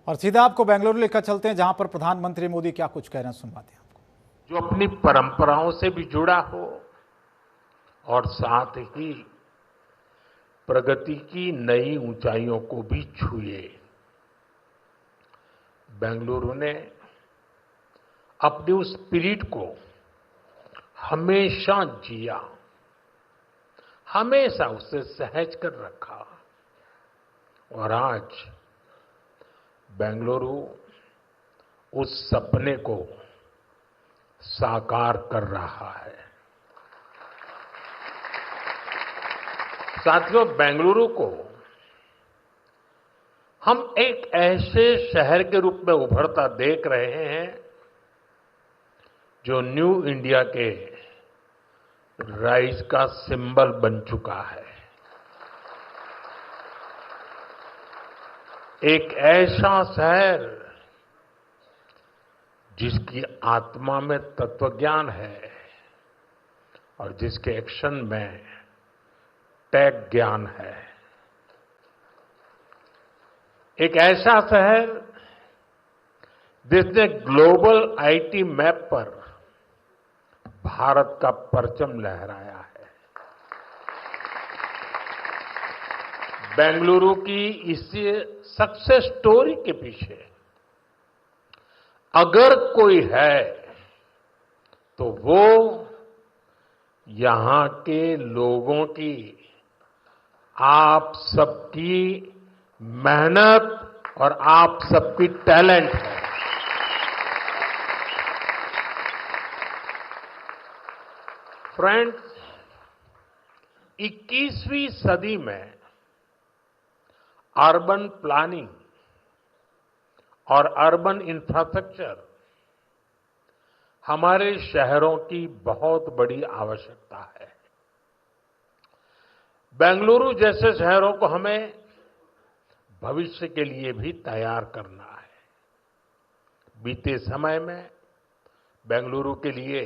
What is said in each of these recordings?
और सीधा आपको बेंगलुरु लेकर चलते हैं, जहां पर प्रधानमंत्री मोदी क्या कुछ कह रहे हैं, सुनवाते हैं आपको। जो अपनी परंपराओं से भी जुड़ा हो और साथ ही प्रगति की नई ऊंचाइयों को भी छुए। बेंगलुरु ने अपनी उस स्पिरिट को हमेशा जिया, हमेशा उसे सहज कर रखा और आज बेंगलुरु उस सपने को साकार कर रहा है। साथियों, बेंगलुरु को हम एक ऐसे शहर के रूप में उभरता देख रहे हैं जो न्यू इंडिया के राइज का सिंबल बन चुका है। एक ऐसा शहर जिसकी आत्मा में तत्वज्ञान है और जिसके एक्शन में टेक ज्ञान है। एक ऐसा शहर जिसने ग्लोबल आईटी मैप पर भारत का परचम लहराया है। बेंगलुरु की इस सक्सेस स्टोरी के पीछे अगर कोई है तो वो यहां के लोगों की, आप सबकी मेहनत और आप सबकी टैलेंट है। फ्रेंड्स, 21वीं सदी में अर्बन प्लानिंग और अर्बन इंफ्रास्ट्रक्चर हमारे शहरों की बहुत बड़ी आवश्यकता है। बेंगलुरु जैसे शहरों को हमें भविष्य के लिए भी तैयार करना है। बीते समय में बेंगलुरु के लिए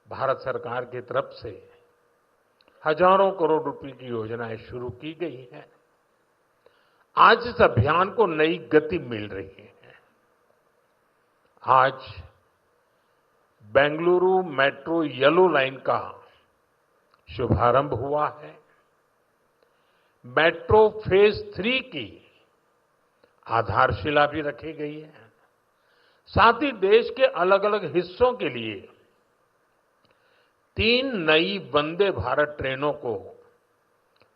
भारत सरकार की तरफ से हजारों करोड़ रुपए की योजनाएं शुरू की गई हैं। आज इस अभियान को नई गति मिल रही है। आज बेंगलुरु मेट्रो येलो लाइन का शुभारंभ हुआ है। मेट्रो फेज 3 की आधारशिला भी रखी गई है। साथ ही देश के अलग अलग हिस्सों के लिए 3 नई वंदे भारत ट्रेनों को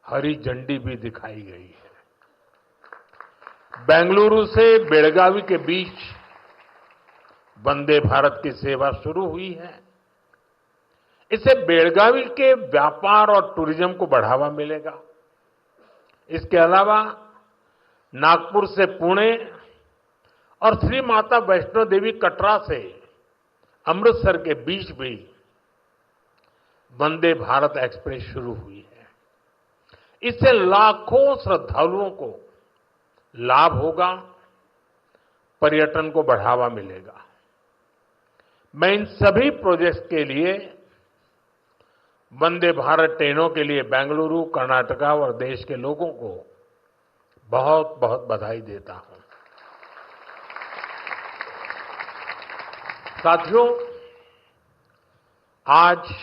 हरी झंडी भी दिखाई गई है। बेंगलुरु से बेलगावी के बीच वंदे भारत की सेवा शुरू हुई है। इससे बेलगावी के व्यापार और टूरिज्म को बढ़ावा मिलेगा। इसके अलावा नागपुर से पुणे और श्री माता वैष्णो देवी कटरा से अमृतसर के बीच भी वंदे भारत एक्सप्रेस शुरू हुई है। इससे लाखों श्रद्धालुओं को लाभ होगा, पर्यटन को बढ़ावा मिलेगा। मैं इन सभी प्रोजेक्ट्स के लिए वंदे भारत ट्रेनों के लिए बेंगलुरु, कर्नाटका और देश के लोगों को बहुत बहुत बधाई देता हूं। साथियों, आज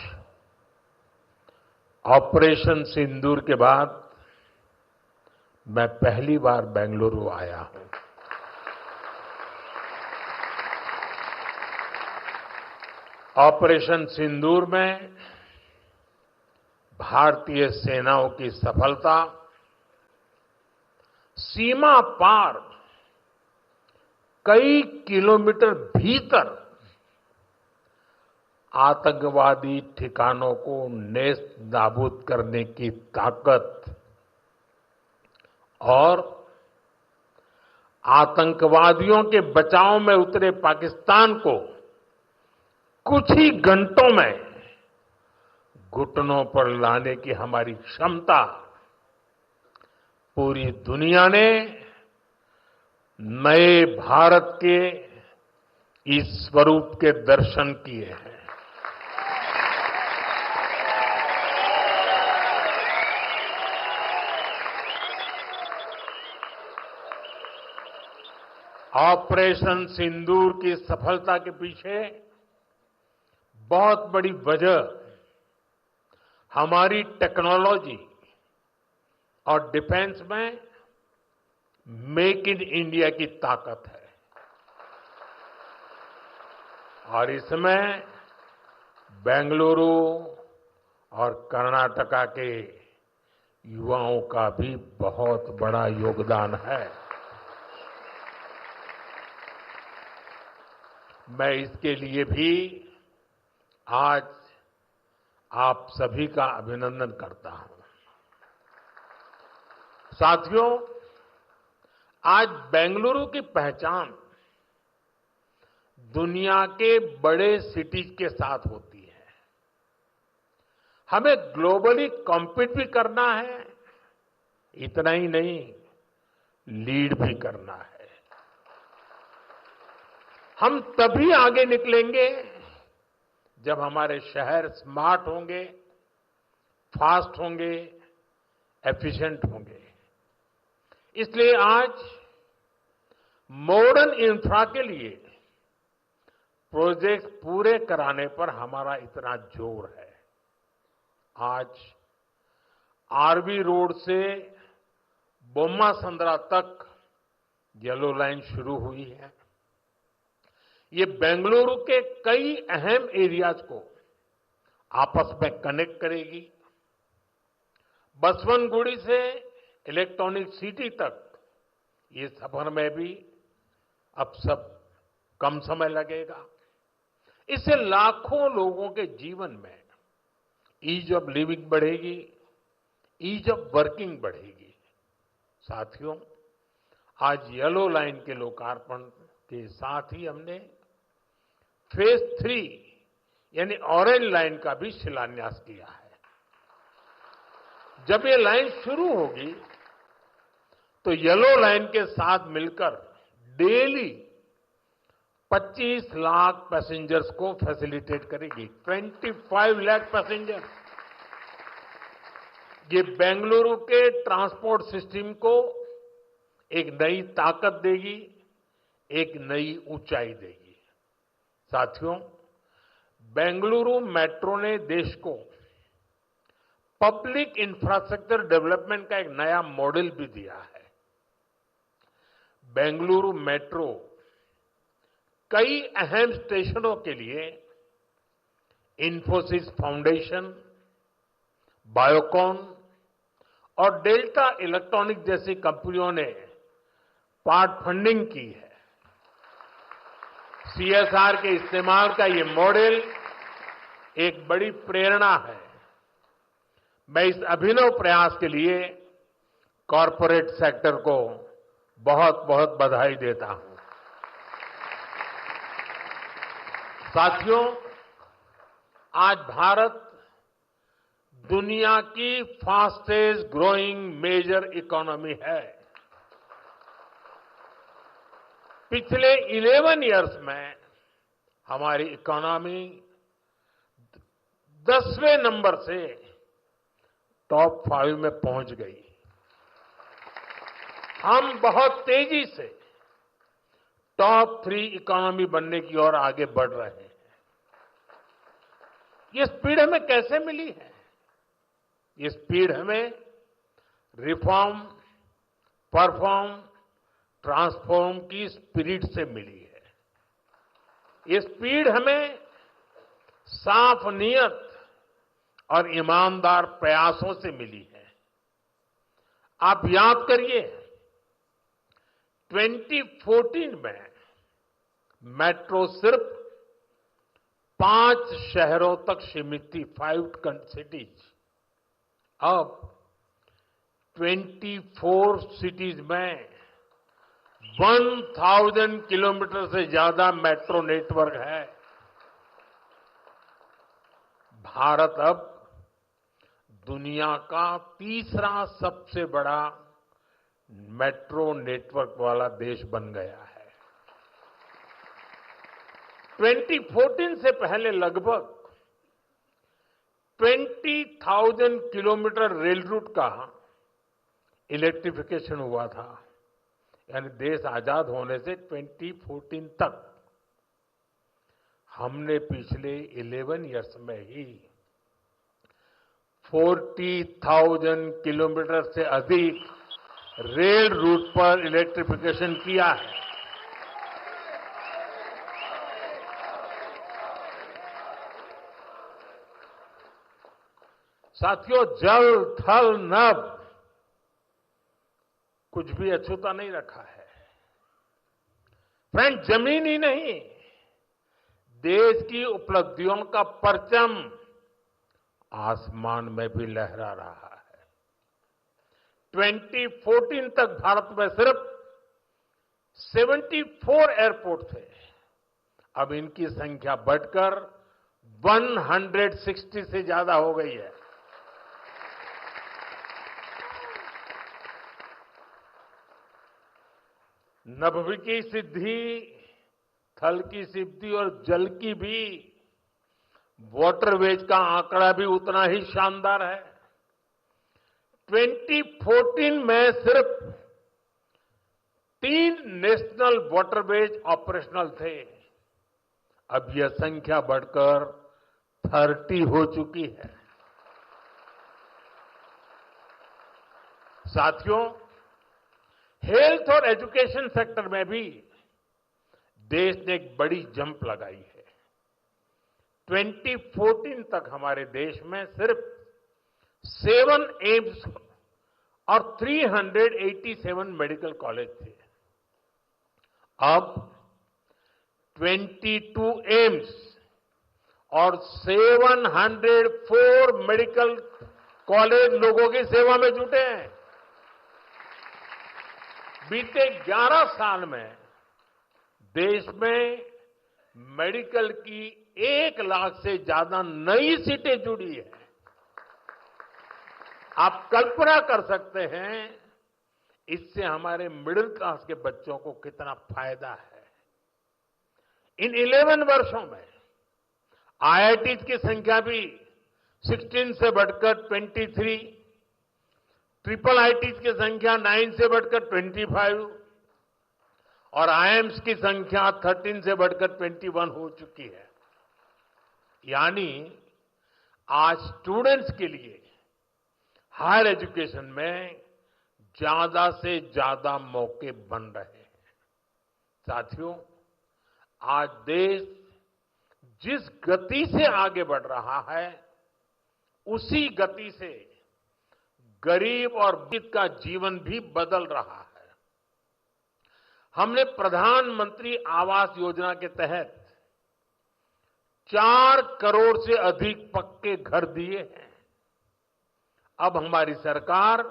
ऑपरेशन सिंदूर के बाद मैं पहली बार बेंगलुरु आया हूं। ऑपरेशन सिंदूर में भारतीय सेनाओं की सफलता सीमा पार कई किलोमीटर भीतर आतंकवादी ठिकानों को नेस्त नाबूद करने की ताकत और आतंकवादियों के बचाव में उतरे पाकिस्तान को कुछ ही घंटों में घुटनों पर लाने की हमारी क्षमता पूरी दुनिया ने नए भारत के इस स्वरूप के दर्शन किए हैं। ऑपरेशन सिंदूर की सफलता के पीछे बहुत बड़ी वजह हमारी टेक्नोलॉजी और डिफेंस में मेक इन इंडिया की ताकत है और इसमें बेंगलुरु और कर्नाटका के युवाओं का भी बहुत बड़ा योगदान है। मैं इसके लिए भी आज आप सभी का अभिनंदन करता हूं। साथियों, आज बेंगलुरु की पहचान दुनिया के बड़े सिटीज के साथ होती है। हमें ग्लोबली कॉम्पीट भी करना है, इतना ही नहीं, लीड भी करना है। हम तभी आगे निकलेंगे जब हमारे शहर स्मार्ट होंगे, फास्ट होंगे, एफिशिएंट होंगे। इसलिए आज मॉडर्न इंफ्रा के लिए प्रोजेक्ट पूरे कराने पर हमारा इतना जोर है। आज आरवी रोड से बोम्मा संद्रा तक येलो लाइन शुरू हुई है। ये बेंगलुरु के कई अहम एरियाज को आपस में कनेक्ट करेगी। बसवनगुड़ी से इलेक्ट्रॉनिक सिटी तक ये सफर में भी अब सब कम समय लगेगा। इससे लाखों लोगों के जीवन में ईज ऑफ लिविंग बढ़ेगी, ईज ऑफ वर्किंग बढ़ेगी। साथियों, आज येलो लाइन के लोकार्पण के साथ ही हमने फेज 3 यानी ऑरेंज लाइन का भी शिलान्यास किया है। जब ये लाइन शुरू होगी तो येलो लाइन के साथ मिलकर डेली 25 लाख पैसेंजर्स को फैसिलिटेट करेगी। 25 लाख पैसेंजर। ये बेंगलुरु के ट्रांसपोर्ट सिस्टम को एक नई ताकत देगी, एक नई ऊंचाई देगी। साथियों, बेंगलुरु मेट्रो ने देश को पब्लिक इंफ्रास्ट्रक्चर डेवलपमेंट का एक नया मॉडल भी दिया है। बेंगलुरु मेट्रो कई अहम स्टेशनों के लिए इंफोसिस फाउंडेशन, बायोकॉन और डेल्टा इलेक्ट्रॉनिक जैसी कंपनियों ने पार्ट फंडिंग की है। सीएसआर के इस्तेमाल का ये मॉडल एक बड़ी प्रेरणा है। मैं इस अभिनव प्रयास के लिए कॉरपोरेट सेक्टर को बहुत बहुत बधाई देता हूं। साथियों, आज भारत दुनिया की फास्टेस्ट ग्रोइंग मेजर इकोनॉमी है। पिछले 11 इयर्स में हमारी इकोनॉमी 10वें नंबर से टॉप 5 में पहुंच गई। हम बहुत तेजी से टॉप 3 इकोनॉमी बनने की ओर आगे बढ़ रहे हैं। ये स्पीड हमें कैसे मिली है? ये स्पीड हमें रिफॉर्म, परफॉर्म, ट्रांसफॉर्म की स्पिरिट से मिली है। ये स्पीड हमें साफ नीयत और ईमानदार प्रयासों से मिली है। आप याद करिए, 2014 में मेट्रो सिर्फ 5 शहरों तक सीमित थी, 5 सिटीज। अब 24 सिटीज में 1000 किलोमीटर से ज्यादा मेट्रो नेटवर्क है। भारत अब दुनिया का तीसरा सबसे बड़ा मेट्रो नेटवर्क वाला देश बन गया है। 2014 से पहले लगभग 20,000 किलोमीटर रेल रूट का इलेक्ट्रिफिकेशन हुआ था। यानी देश आजाद होने से 2014 तक हमने पिछले 11 इयर्स में ही 40,000 किलोमीटर से अधिक रेल रूट पर इलेक्ट्रिफिकेशन किया है। साथियों, जल थल नभ कुछ भी अछूता नहीं रखा है। फ्रेंड, जमीन ही नहीं, देश की उपलब्धियों का परचम आसमान में भी लहरा रहा है। 2014 तक भारत में सिर्फ 74 एयरपोर्ट थे। अब इनकी संख्या बढ़कर 160 से ज्यादा हो गई है। नभ की सिद्धि, थल की सिद्धि और जल की भी वाटरवेज का आंकड़ा भी उतना ही शानदार है। 2014 में सिर्फ 3 नेशनल वाटरवेज ऑपरेशनल थे। अब यह संख्या बढ़कर 30 हो चुकी है। साथियों, हेल्थ और एजुकेशन सेक्टर में भी देश ने एक बड़ी जंप लगाई है। 2014 तक हमारे देश में सिर्फ 7 एम्स और 387 मेडिकल कॉलेज थे। अब 22 एम्स और 704 मेडिकल कॉलेज लोगों की सेवा में जुटे हैं। बीते 11 साल में देश में मेडिकल की 1 लाख से ज्यादा नई सीटें जुड़ी है। आप कल्पना कर सकते हैं इससे हमारे मिडिल क्लास के बच्चों को कितना फायदा है। इन 11 वर्षों में आईआईटी की संख्या भी 16 से बढ़कर 23, ट्रिपल आईटी की संख्या 9 से बढ़कर 25 और आईएम्स की संख्या 13 से बढ़कर 21 हो चुकी है। यानी आज स्टूडेंट्स के लिए हायर एजुकेशन में ज्यादा से ज्यादा मौके बन रहे हैं। साथियों, आज देश जिस गति से आगे बढ़ रहा है, उसी गति से गरीब और वंचित का जीवन भी बदल रहा है। हमने प्रधानमंत्री आवास योजना के तहत 4 करोड़ से अधिक पक्के घर दिए हैं। अब हमारी सरकार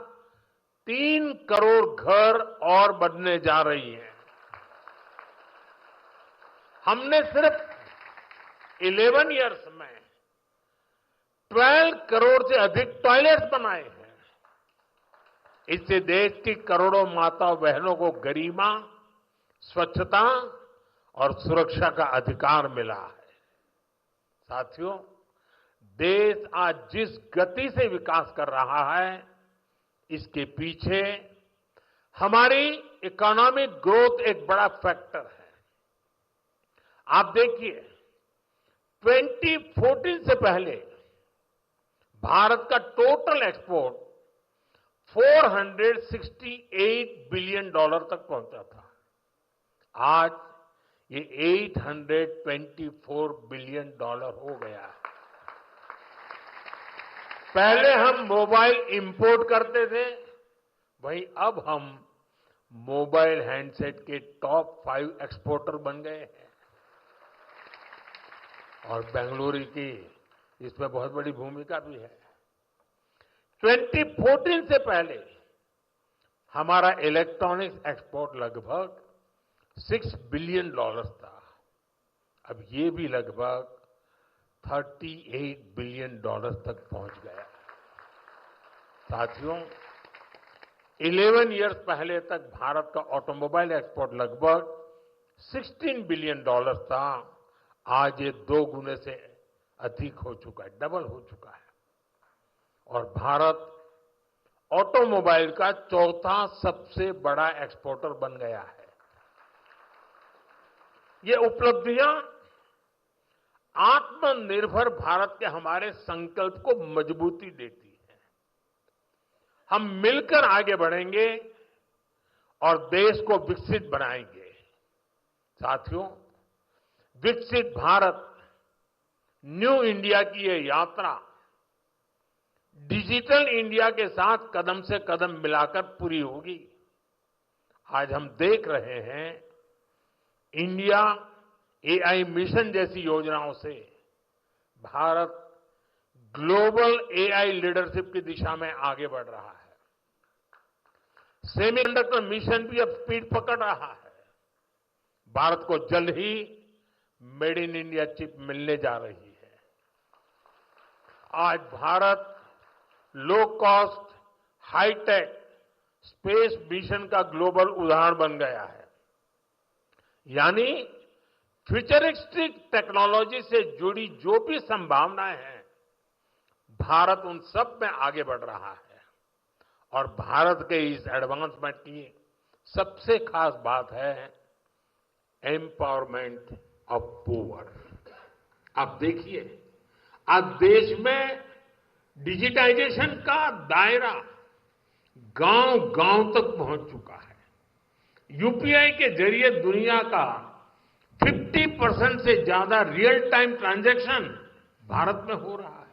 3 करोड़ घर और बनने जा रही है। हमने सिर्फ 11 इयर्स में 12 करोड़ से अधिक टॉयलेट्स बनाए हैं। इससे देश की करोड़ों माता बहनों को गरिमा, स्वच्छता और सुरक्षा का अधिकार मिला है। साथियों, देश आज जिस गति से विकास कर रहा है, इसके पीछे हमारी इकोनॉमिक ग्रोथ एक बड़ा फैक्टर है। आप देखिए, 2014 से पहले भारत का टोटल एक्सपोर्ट $468 बिलियन तक पहुंचा था। आज ये $824 बिलियन हो गया है। पहले हम मोबाइल इंपोर्ट करते थे, वहीं अब हम मोबाइल हैंडसेट के टॉप 5 एक्सपोर्टर बन गए हैं। और बेंगलुरु की इसमें बहुत बड़ी भूमिका भी है। 2014 से पहले हमारा इलेक्ट्रॉनिक्स एक्सपोर्ट लगभग $6 बिलियन था। अब ये भी लगभग $38 बिलियन तक पहुंच गया। साथियों, 11 इयर्स पहले तक भारत का ऑटोमोबाइल एक्सपोर्ट लगभग $16 बिलियन था। आज ये 2 गुने से अधिक हो चुका है, डबल हो चुका है। और भारत ऑटोमोबाइल का चौथा सबसे बड़ा एक्सपोर्टर बन गया है। ये उपलब्धियां आत्मनिर्भर भारत के हमारे संकल्प को मजबूती देती है। हम मिलकर आगे बढ़ेंगे और देश को विकसित बनाएंगे। साथियों, विकसित भारत न्यू इंडिया की ये यात्रा डिजिटल इंडिया के साथ कदम से कदम मिलाकर पूरी होगी। आज हम देख रहे हैं इंडिया एआई मिशन जैसी योजनाओं से भारत ग्लोबल एआई लीडरशिप की दिशा में आगे बढ़ रहा है। सेमीकंडक्टर मिशन भी अब स्पीड पकड़ रहा है। भारत को जल्द ही मेड इन इंडिया चिप मिलने जा रही है। आज भारत low cost, high tech space mission का ग्लोबल उदाहरण बन गया है। यानी फ्यूचरिस्टिक टेक्नोलॉजी से जुड़ी जो भी संभावनाएं हैं, भारत उन सब में आगे बढ़ रहा है। और भारत के इस एडवांसमेंट की सबसे खास बात है एम्पावरमेंट ऑफ पुअर। आप देखिए, आज देश में डिजिटाइजेशन का दायरा गांव-गांव तक पहुंच चुका है। यूपीआई के जरिए दुनिया का 50% से ज्यादा रियल टाइम ट्रांजैक्शन भारत में हो रहा है।